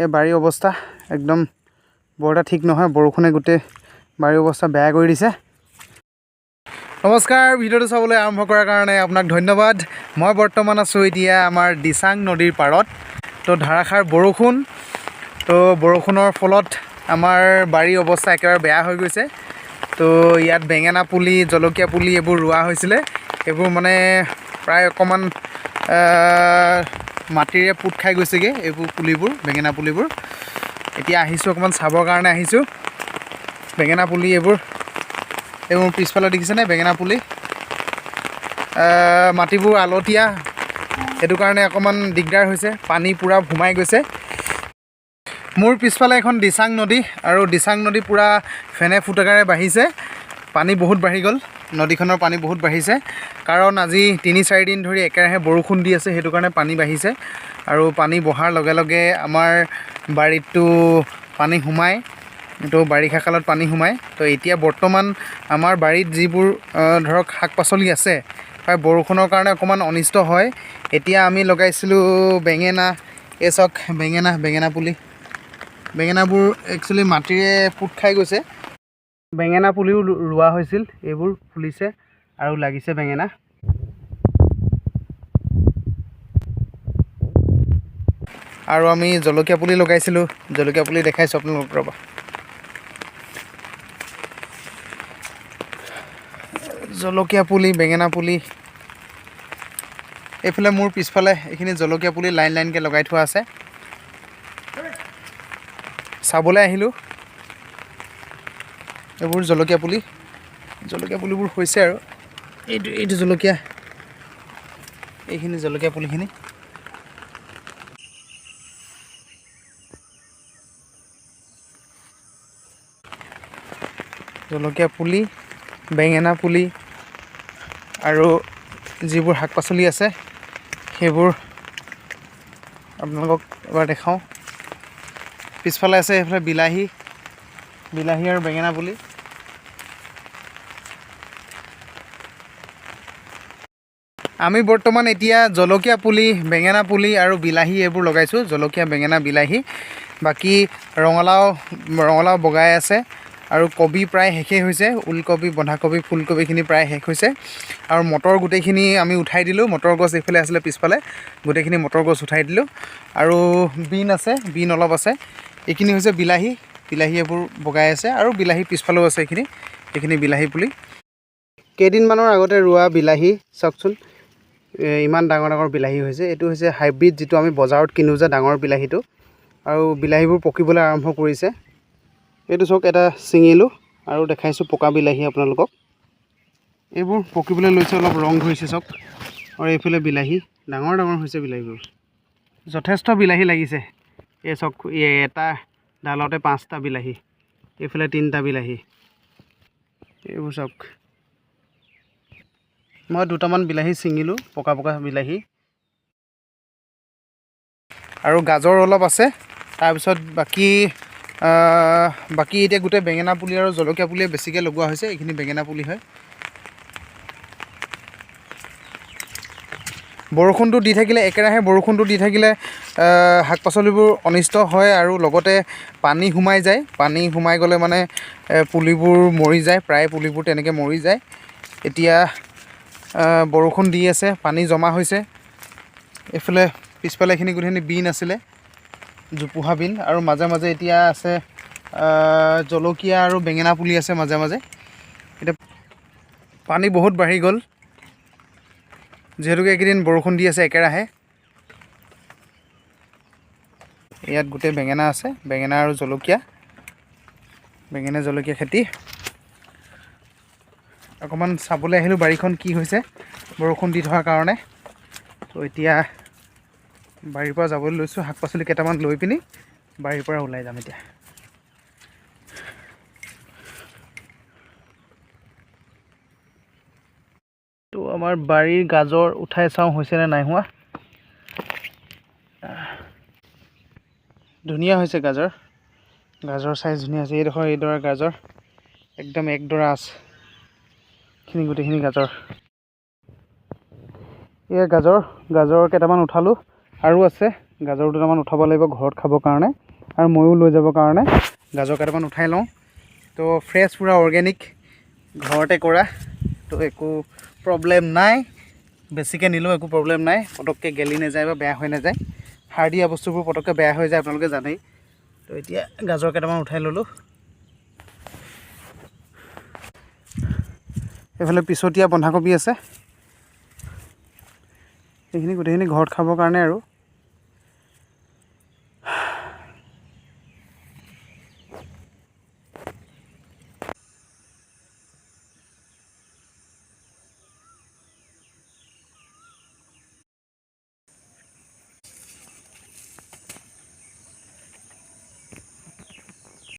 এই বাৰীৰ অৱস্থা একদম বৰ এটা ঠিক নহয়, বৰষুণে গোটেই বাৰীৰ অৱস্থা বেয়া কৰি দিছে। নমস্কাৰ, ভিডিঅ'টো চাবলৈ আৰম্ভ কৰাৰ কাৰণে আপোনাক ধন্যবাদ। মই বৰ্তমান আছোঁ এতিয়া আমাৰ দিচাং নদীৰ পাৰত। তো ধাৰাসাৰ বৰষুণ, তো বৰষুণৰ ফলত আমাৰ বাৰীৰ অৱস্থা একেবাৰে বেয়া হৈ গৈছে। তো ইয়াত বেঙেনা পুলি, জলকীয়া পুলি এইবোৰ ৰোৱা হৈছিলে। এইবোৰ মানে প্ৰায় অকণমান মাটিৰে পোত খাই গৈছেগৈ এইবোৰ পুলিবোৰ, বেঙেনা পুলিবোৰ। এতিয়া আহিছোঁ অকণমান চাবৰ কাৰণে আহিছোঁ বেঙেনা পুলি এইবোৰ পিছফালে দেখিছেনে বেঙেনা পুলি। মাটিবোৰ আলতীয়া, সেইটো কাৰণে অকণমান দিগদাৰ হৈছে, পানী পূৰা সোমাই গৈছে। মোৰ পিছফালে এখন দিচাং নদী, আৰু দিচাং নদী পূৰা ফেনে ফুটকাৰে বাঢ়িছে। পানী বহুত বাঢ়ি গ'ল, নদীখনৰ পানী বহুত বাঢ়িছে, কাৰণ আজি ৩-৪ দিন ধৰি একেৰাহে বৰষুণ দি আছে, সেইটো কাৰণে পানী বাঢ়িছে। আৰু পানী বঢ়াৰ লগে লগে আমাৰ বাৰীতটো পানী সোমায়, তো বাৰিষা কালত পানী সোমায়। তো এতিয়া বৰ্তমান আমাৰ বাৰীত যিবোৰ ধৰক শাক পাচলি আছে, প্ৰায় বৰষুণৰ কাৰণে অকণমান অনিষ্ট হয়। এতিয়া আমি লগাইছিলোঁ বেঙেনা, এই চাওক বেঙেনা পুলি। বেঙেনাবোৰ একচুৱেলি মাটিৰে পোত খাই গৈছে। বেঙেনা পুলিও ৰোৱা হৈছিল, এইবোৰ ফুলিছে আৰু লাগিছে বেঙেনা। আৰু আমি জলকীয়া পুলি লগাইছিলোঁ, জলকীয়া পুলি দেখাইছোঁ আপোনালোকক, ৰ'বা। জলকীয়া পুলি, বেঙেনা পুলি, এইফালে মোৰ পিছফালে এইখিনি জলকীয়া পুলি লাইন লাইনকৈ লগাই থোৱা আছে। চাবলৈ আহিলোঁ এইবোৰ জলকীয়া পুলিবোৰ হৈছে আৰু এইটো জলকীয়া, এইখিনি জলকীয়া পুলিখিনি। জলকীয়া পুলি, বেঙেনা পুলি আৰু যিবোৰ শাক পাচলি আছে সেইবোৰ আপোনালোকক এবাৰ দেখাওঁ। পিছফালে আছে এইফালে বিলাহী আৰু বেঙেনা পুলি। আমি বৰ্তমান এতিয়া জলকীয়া পুলি, বেঙেনা পুলি আৰু বিলাহী এইবোৰ লগাইছোঁ, জলকীয়া, বেঙেনা, বিলাহী। বাকী ৰঙালাও বগাই আছে, আৰু কবি প্ৰায় শেষেই হৈছে। ওলকবি, বন্ধাকবি, ফুলকবিখিনি প্ৰায় শেষ হৈছে। আৰু মটৰ গোটেইখিনি আমি উঠাই দিলোঁ, মটৰ গছ এইফালে আছিলে পিছফালে, গোটেইখিনি মটৰ গছ উঠাই দিলোঁ। আৰু বিন আছে, বিন অলপ আছে। এইখিনি হৈছে বিলাহী এইবোৰ বগাই আছে, আৰু বিলাহী পিছফালেও আছে এইখিনি বিলাহী পুলি। কেইদিনমানৰ আগতে ৰোৱা বিলাহী, চাওকচোন ইমান ডাঙৰ ডাঙৰ বিলাহী হৈছে। এইটো হৈছে হাইব্ৰিড, যিটো আমি বজাৰত কিনো যে ডাঙৰ বিলাহীটো। আৰু বিলাহীবোৰ পকিবলৈ আৰম্ভ কৰিছে। এইটো চাওক, এটা ছিঙিলোঁ আৰু দেখাইছোঁ পকা বিলাহী আপোনালোকক। এইবোৰ পকিবলৈ লৈছে, অলপ ৰং ধৰিছে চাওক। আৰু এইফালে বিলাহী ডাঙৰ হৈছে, বিলাহীবোৰ যথেষ্ট বিলাহী লাগিছে। এই চাওক, এটা ডালতে 5টা বিলাহী, এইফালে 3টা বিলাহী। এইবোৰ চাওক, মই 2টামান বিলাহী ছিঙিলোঁ, পকা বিলাহী। আৰু গাজৰ অলপ আছে। তাৰপিছত বাকী এতিয়া গোটেই বেঙেনা পুলি আৰু জলকীয়া পুলিয়ে বেছিকৈ লগোৱা হৈছে। এইখিনি বেঙেনা পুলি হয়। বৰষুণটো দি থাকিলে, একেৰাহে বৰষুণটো দি থাকিলে শাক পাচলিবোৰ অনিষ্ট হয়, আৰু লগতে পানী সোমাই যায়। পানী সোমাই গ'লে মানে পুলিবোৰ মৰি যায়, প্ৰায় পুলিবোৰ তেনেকৈ মৰি যায়। এতিয়া বৰষুণ দি আছে, পানী জমা হৈছে। এইফালে পিছফালে এইখিনি গোটেইখিনি বিন আছিলে, জোপোহা বিন, আৰু মাজে মাজে এতিয়া আছে জলকীয়া আৰু বেঙেনা পুলি আছে মাজে মাজে। এতিয়া পানী বহুত বাঢ়ি গ'ল, যিহেতুকে এইকেইদিন বৰষুণ দি আছে একেৰাহে। ইয়াত গোটেই বেঙেনা আছে, বেঙেনা আৰু জলকীয়া, বেঙেনা জলকীয়া খেতি। অকণমান চাবলৈ আহিলোঁ বাৰীখন কি হৈছে বৰষুণ দি থকাৰ কাৰণে। তো এতিয়া বাৰীৰ পৰা যাবলৈ লৈছোঁ, শাক পাচলি কেইটামান লৈ পিনি বাৰীৰ পৰা ওলাই যাম এতিয়া। তো আমাৰ বাৰীৰ গাজৰ উঠাই চাওঁ হৈছেনে নাই হোৱা। ধুনীয়া হৈছে গাজৰ চাইজ ধুনীয়া হৈছে। এইডৰা গাজৰ একদম একডৰা আছে, গোটেইখিনি গাজৰ। এয়া গাজৰ কেইটামান উঠালোঁ, আৰু আছে গাজৰ দুটামান উঠাব লাগিব ঘৰত খাবৰ কাৰণে। আৰু ময়ো লৈ যাবৰ কাৰণে গাজৰ কেইটামান উঠাই লওঁ। তো ফ্ৰেছ পূৰা অৰ্গেনিক ঘৰতে কৰা, তো একো প্ৰব্লেম নাই। বেছিকৈ নিলেও একো প্ৰব্লেম নাই, পটককৈ গেলি নাযায় বা বেয়া হৈ নাযায়। সাৰ দিয়া বস্তুবোৰ পটককৈ বেয়া হৈ যায়, আপোনালোকে জানেই। তো এতিয়া গাজৰ কেইটামান উঠাই ল'লোঁ। এইফালে পিছতীয়া বন্ধাকবি আছে, এইখিনি গোটেইখিনি ঘৰত খাবৰ কাৰণে আৰু